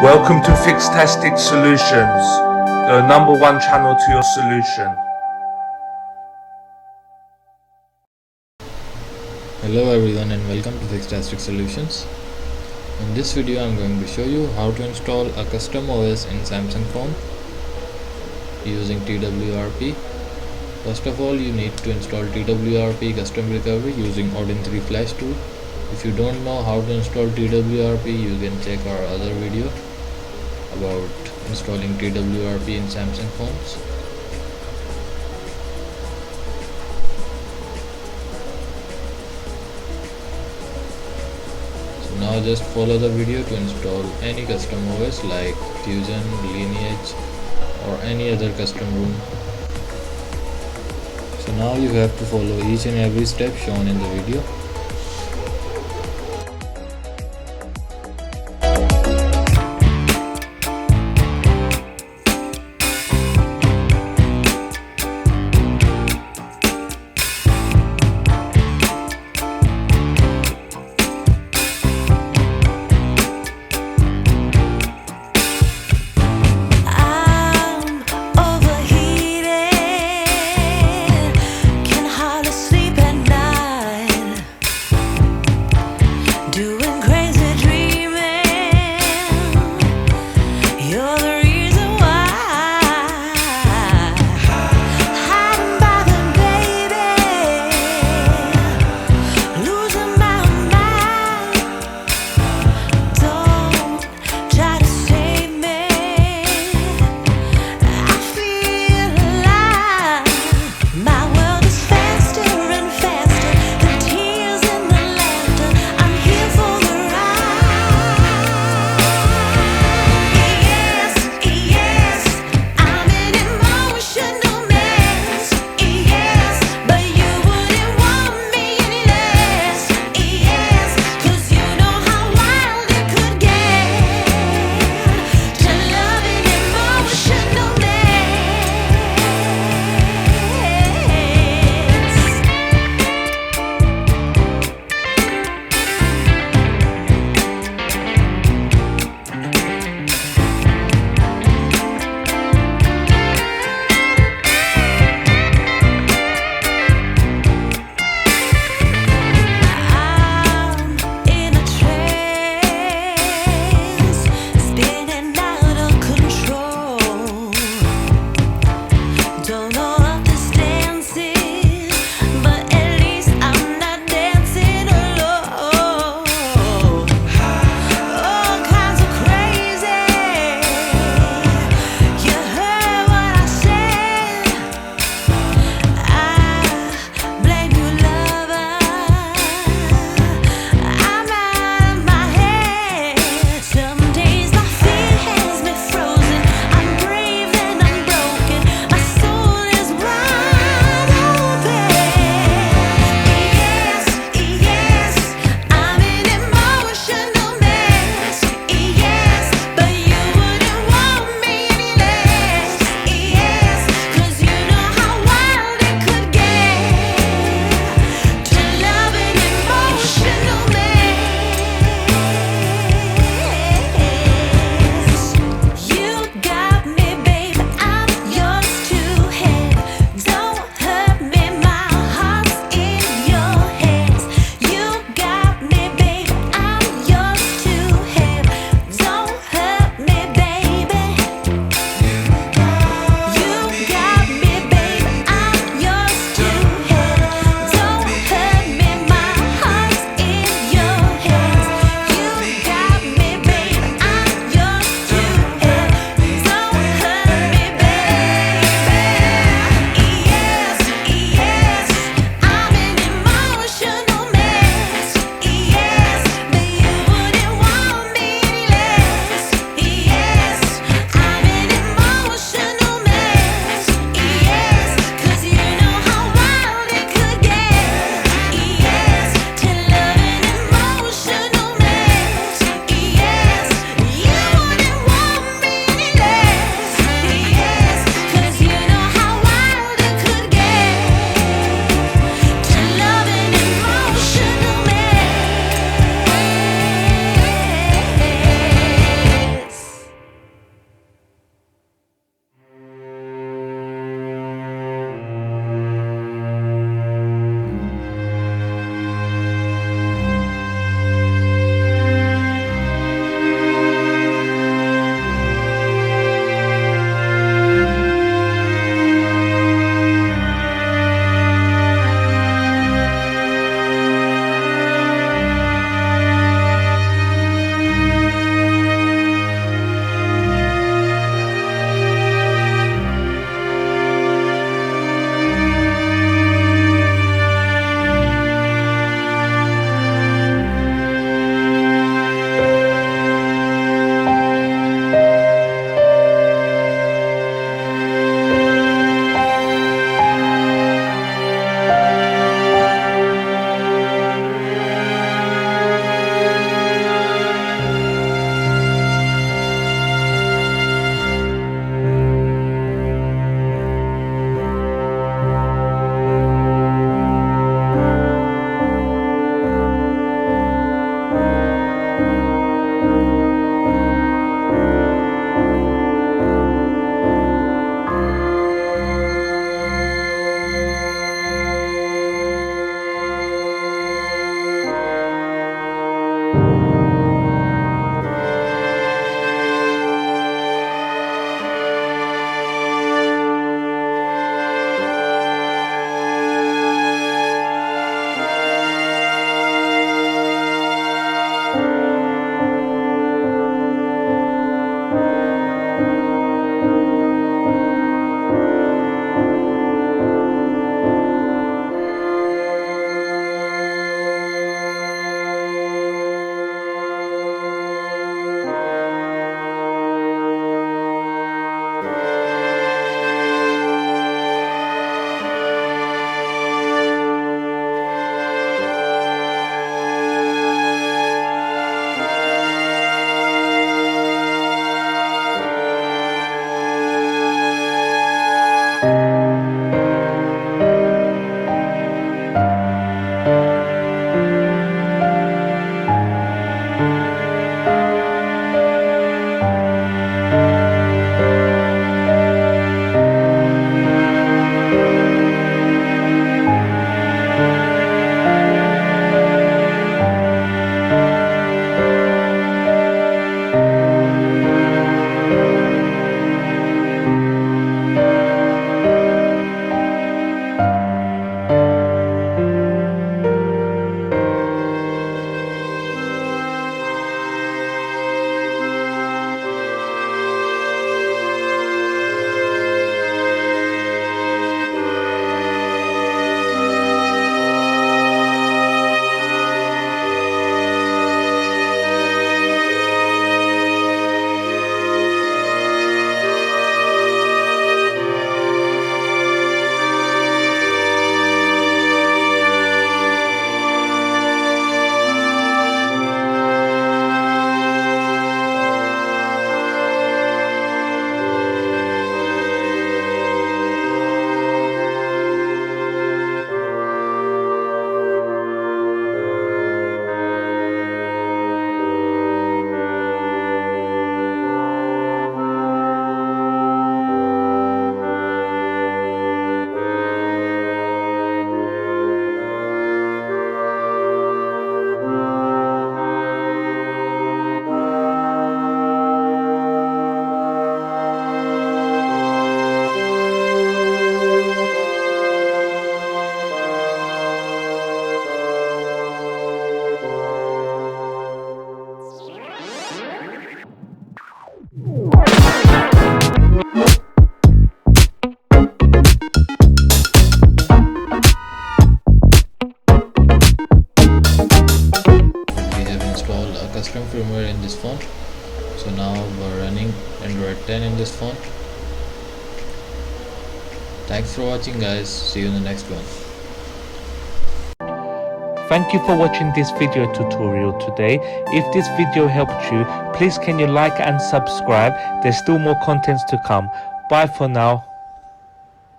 Welcome to FIXtastic Solutions, the #1 channel to your solution. Hello everyone and welcome to FIXtastic Solutions. In this video I'm going to show you how to install a custom OS in Samsung phone using TWRP. First of all, you need to install TWRP custom recovery using Odin 3 Flash tool. If you don't know how to install TWRP, you can check our other video about installing TWRP in Samsung phones. So now just follow the video to install any custom OS like Fusion, Lineage or any other custom room. So now you have to follow each and every step shown in the video. custom firmware in this font. So now we're running Android 10 in this font. Thanks for watching, guys. See you in the next one. Thank you for watching this video tutorial today. If this video helped you, please can you like and subscribe. There's still more contents to come. Bye for now.